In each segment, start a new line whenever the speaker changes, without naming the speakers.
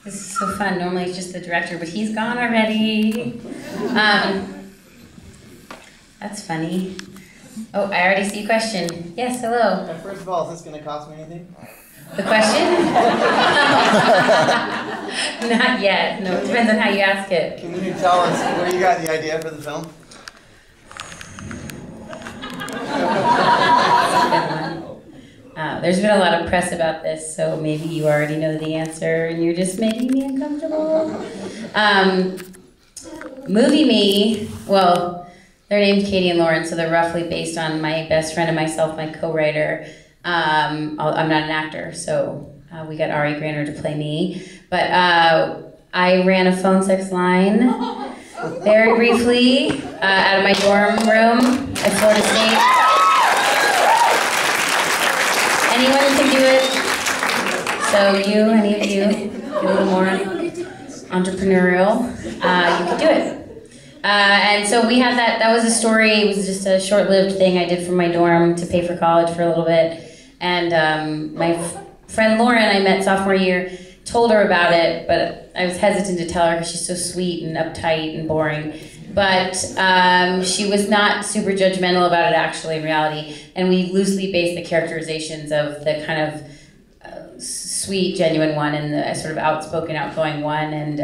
This is so fun. Normally it's just the director, but he's gone already. That's funny. Oh, I already see a question. Yes, hello.
First of all, is this going to cost me anything?
The question? Not yet. No, it depends on how you ask it.
Can you tell us where you got the idea for the film?
There's been a lot of press about this, so maybe you already know the answer and you're just making me uncomfortable. Movie Me, well, they're named Katie and Lauren, so they're roughly based on my best friend and myself, my co-writer. I'm not an actor, so we got Ari Grainer to play me. But I ran a phone sex line very briefly out of my dorm room at Florida State. Anyone can do it. So any of you, a little more entrepreneurial, you can do it. And so we had that was a story. It was just a short-lived thing I did from my dorm to pay for college for a little bit. And my friend Lauren, I met sophomore year, told her about it, but I was hesitant to tell her because she's so sweet and uptight and boring. But she was not super judgmental about it actually in reality. And we loosely based the characterizations of the kind of sweet, genuine one and the sort of outspoken, outgoing one, and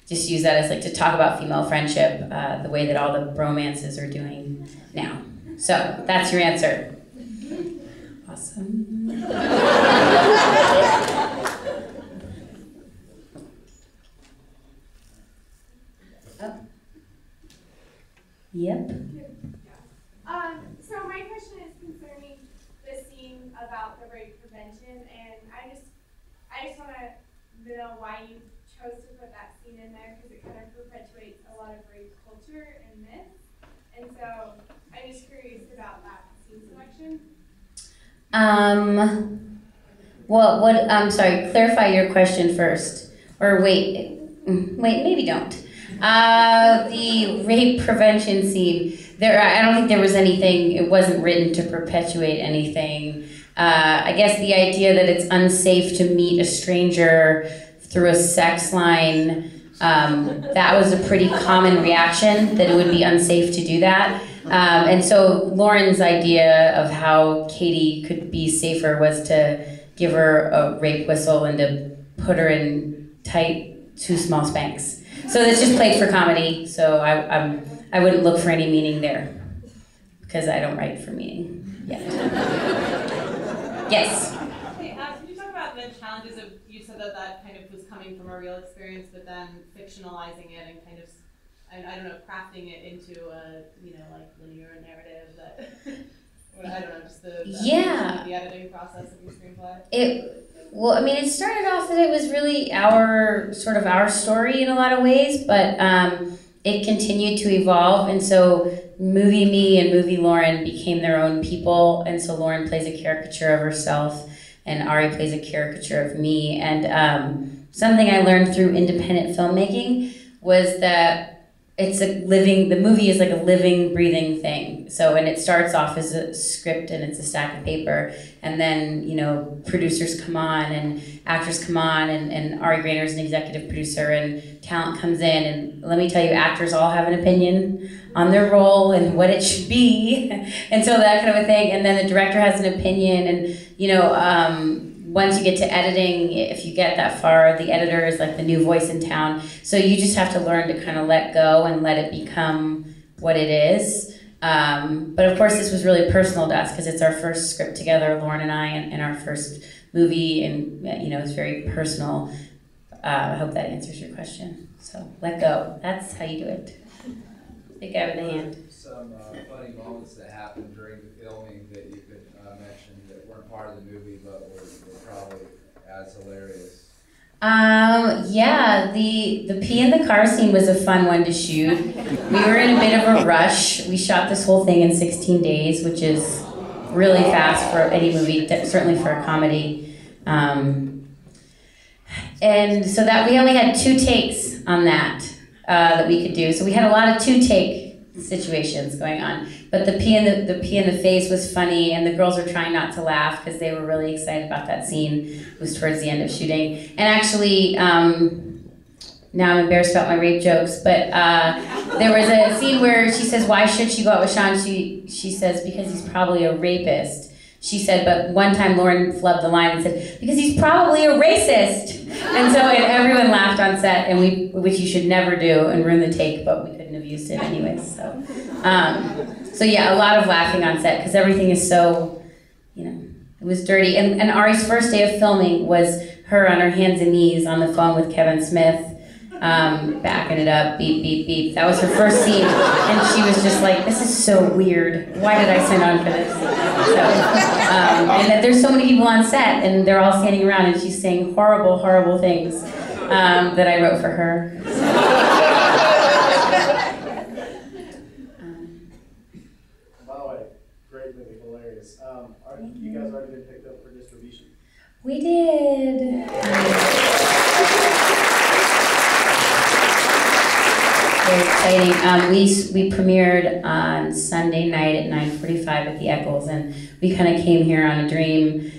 just use that as like to talk about female friendship the way that all the bromances are doing now. So that's your answer. Awesome. Oh. Yep.
So my question is concerning the scene about the rape prevention, and I just want to know why you chose to put that scene in there, because it kind of perpetuates a lot of rape culture and myths, and so I'm just curious about that scene selection.
Sorry, clarify your question first. Or wait, maybe don't. The rape prevention scene, I don't think there was anything, it wasn't written to perpetuate anything. I guess the idea that it's unsafe to meet a stranger through a sex line, that was a pretty common reaction, that it would be unsafe to do that. And so Lauren's idea of how Katie could be safer was to give her a rape whistle and to put her in tight, too small Spanx. So it's just played for comedy, so I wouldn't look for any meaning there, because I don't write for meaning yet. Yes?
Hey, can you talk about the challenges of, you said that kind of was coming from a real experience, but then fictionalizing it and kind of, I don't know, crafting it into a, like linear narrative that, I don't know, just the editing process of your screenplay? It started off that it was really our story in a lot of ways, but it continued to evolve, and so Movie Me and Movie Lauren became their own people, and so Lauren plays a caricature of herself, and Ari plays a caricature of me, and something I learned through independent filmmaking was that the movie is like a living, breathing thing. So, and it starts off as a script and it's a stack of paper, and then, producers come on and actors come on, and Ari Grainer is an executive producer, and talent comes in, and let me tell you, actors all have an opinion on their role and what it should be, and so that kind of a thing, and then the director has an opinion, and, once you get to editing, if you get that far, the editor is like the new voice in town. So you just have to learn to kind of let go and let it become what it is. But of course, this was really personal to us because it's our first script together, Lauren and I, and our first movie, and it's very personal. I hope that answers your question. So let go. That's how you do it. Big guy with a hand.
Some funny moments that happened during the filming that you could mention that weren't part of the movie, but were probably as hilarious.
The pee in the car scene was a fun one to shoot. We were in a bit of a rush. We shot this whole thing in 16 days, which is really fast for any movie, certainly for a comedy. And so that we only had 2 takes on that we could do. So we had a lot of 2-take situations going on. But the pee in the face was funny, and the girls were trying not to laugh because they were really excited about that scene. It was towards the end of shooting. And actually, now I'm embarrassed about my rape jokes, but there was a scene where she says, why should she go out with Sean? She says, because he's probably a rapist. She said, but one time Lauren flubbed the line and said, because he's probably a racist. And so everyone laughed on set, and which you should never do and ruin the take, but we couldn't have used it anyways. So yeah, a lot of laughing on set because everything is so, it was dirty. And Ari's first day of filming was her on her hands and knees on the phone with Kevin Smith, backing it up, beep, beep, beep. That was her first scene, and she was just like, this is so weird. Why did I sign on for this? So, and that there's so many people on set, and they're all standing around, and she's saying horrible, horrible things that I wrote for her.
By the way, great movie, hilarious. You guys already been picked up for distribution?
We did. Very exciting. We premiered on Sunday night at 9:45 at the Eccles, and we kind of came here on a dream.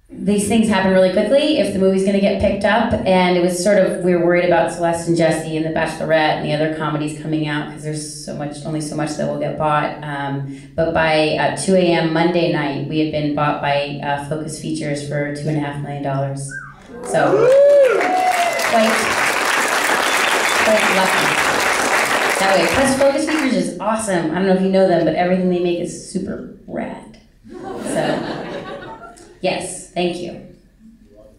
These things happen really quickly if the movie's going to get picked up, and it was sort of, we were worried about Celeste and Jesse and The Bachelorette and the other comedies coming out because there's only so much that will get bought. But by 2 a.m. Monday night, we had been bought by Focus Features for $2.5 million. So, quite lucky that way. Plus, Focus Features is awesome. I don't know if you know them, but everything they make is super rad. So, yes, thank you.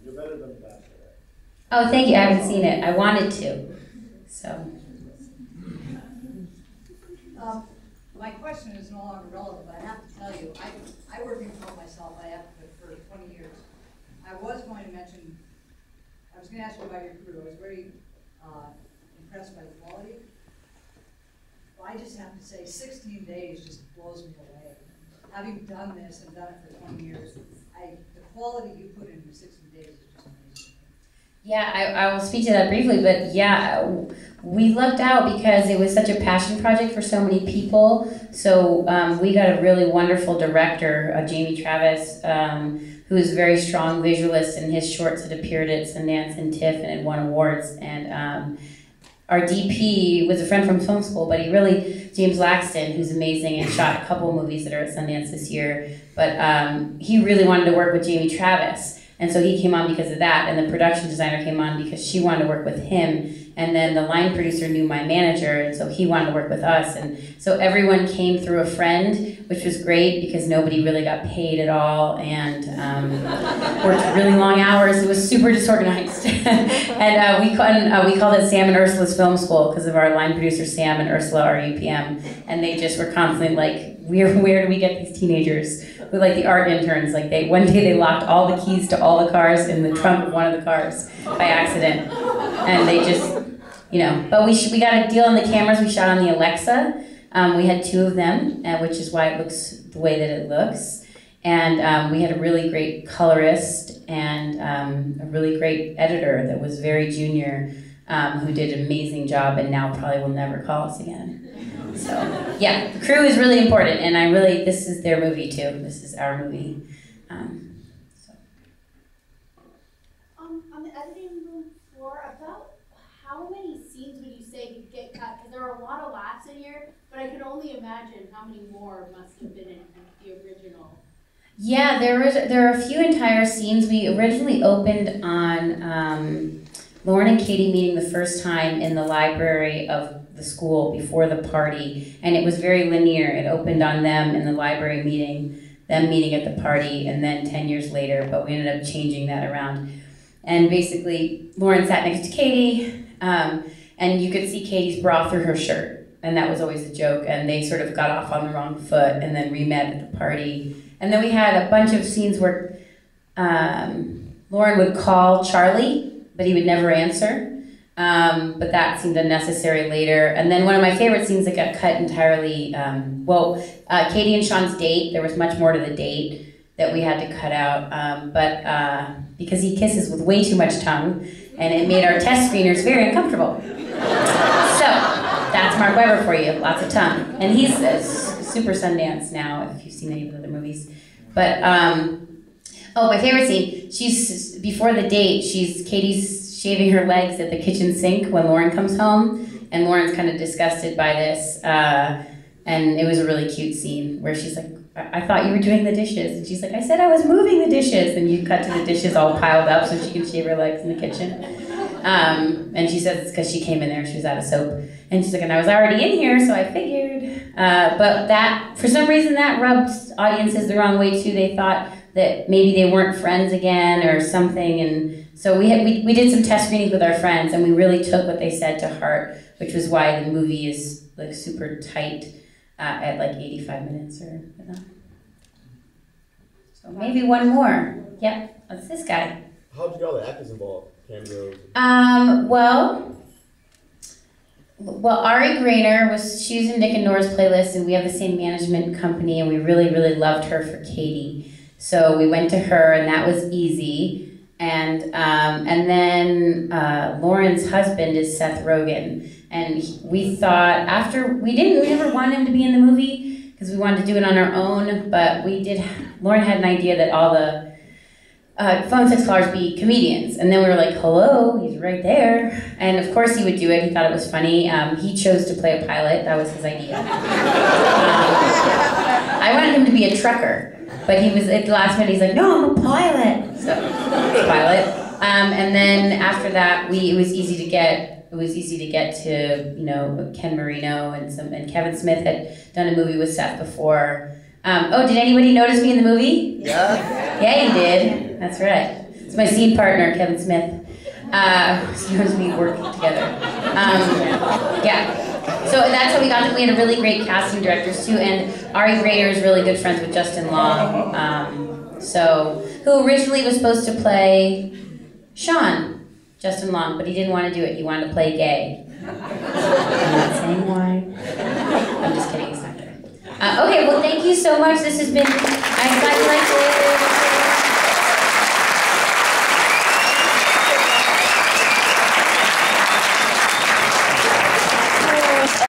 You're better than The Bachelorette.
Oh, thank you. I haven't seen it. I wanted to. So.
My question is no longer relevant, but I have to tell you, I work in film myself. I have for 20 years. I was going to ask you about your crew. I was very impressed by the quality. Well, I just have to say, 16 days just blows me away. Having done this and done it for 20 years, the quality you put into 16 days is just amazing.
Yeah, I will speak to that briefly, but yeah, we lucked out because it was such a passion project for so many people. So we got a really wonderful director, Jamie Travis, who is a very strong visualist, and his shorts had appeared at Sundance and TIFF and had won awards. And our DP was a friend from film school, but James Laxton, who's amazing and shot a couple movies that are at Sundance this year, but he really wanted to work with Jamie Travis. And so he came on because of that, and the production designer came on because she wanted to work with him, and then the line producer knew my manager, and so he wanted to work with us. And so everyone came through a friend, which was great because nobody really got paid at all, and worked really long hours. It was super disorganized. And we called it Sam and Ursula's Film School because of our line producer, Sam, and Ursula, our UPM, and they just were constantly like, where do we get these teenagers? We're like the art interns. Like one day they locked all the keys to all the cars in the trunk of one of the cars by accident, and they just, But we got a deal on the cameras. We shot on the Alexa. We had 2 of them, which is why it looks the way that it looks. And we had a really great colorist and a really great editor that was very junior, who did an amazing job, and now probably will never call us again. So, yeah, the crew is really important, and this is their movie too. This is our movie.
On the editing room floor, about how many scenes would you say could get cut? Because there were a lot of laughs in here, but I could only imagine how many more must have been in the original.
Yeah, there are a few entire scenes. We originally opened on Lauren and Katie meeting the first time in the library of the school before the party, and it was very linear. It opened on them in the library meeting, them meeting at the party, and then 10 years later, but we ended up changing that around. And basically, Lauren sat next to Katie, and you could see Katie's bra through her shirt, and that was always the joke, and they sort of got off on the wrong foot and then re-met at the party. And then we had a bunch of scenes where Lauren would call Charlie, but he would never answer. But that seemed unnecessary later. And then one of my favorite scenes that got cut entirely, Katie and Sean's date, there was much more to the date that we had to cut out. But because he kisses with way too much tongue, and it made our test screeners very uncomfortable. So, that's Mark Webber for you, lots of tongue. And he's super Sundance now, if you've seen any of the other movies. But, oh, my favorite scene, before the date, Katie's shaving her legs at the kitchen sink when Lauren comes home, and Lauren's kind of disgusted by this, and it was a really cute scene where she's like, I thought you were doing the dishes. And she's like, I said I was moving the dishes. And you cut to the dishes all piled up so she can shave her legs in the kitchen. And she says it's because she came in there, she was out of soap. And she's like, and I was already in here, so I figured. But that, for some reason, that rubbed audiences the wrong way too. They thought that maybe they weren't friends again or something. And so we did some test screenings with our friends, and we really took what they said to heart, which was why the movie is like super tight. At like 85 minutes or whatnot. So maybe one more. Yep, what's this guy?
How'd you get all the actors involved? Cameos?
Well, Ari Grainer she was in Nick and Nora's playlist, and we have the same management company, and we really, really loved her for Katie. So we went to her, and that was easy. And then Lauren's husband is Seth Rogen. And we thought we never wanted him to be in the movie because we wanted to do it on our own, but Lauren had an idea that all the phone sex callers be comedians. And then we were like, hello, he's right there. And of course he would do it, he thought it was funny. He chose to play a pilot, that was his idea. I wanted him to be a trucker, but he was, at the last minute, he's like, no, I'm a pilot. So, pilot. And then after that, it was easy to get to, Ken Marino and Kevin Smith had done a movie with Seth before. Did anybody notice me in the movie?
Yeah.
Yeah, you did. That's right. It's my scene partner, Kevin Smith. He knows me working together. Yeah. So that's how we got them. We had a really great casting directors too, and Ari Grainer is really good friends with Justin Long. Who originally was supposed to play Sean. Justin Long, but he didn't want to do it. He wanted to play gay. I'm not saying why. I'm just kidding. It's not good. Okay, well, thank you so much. This has been.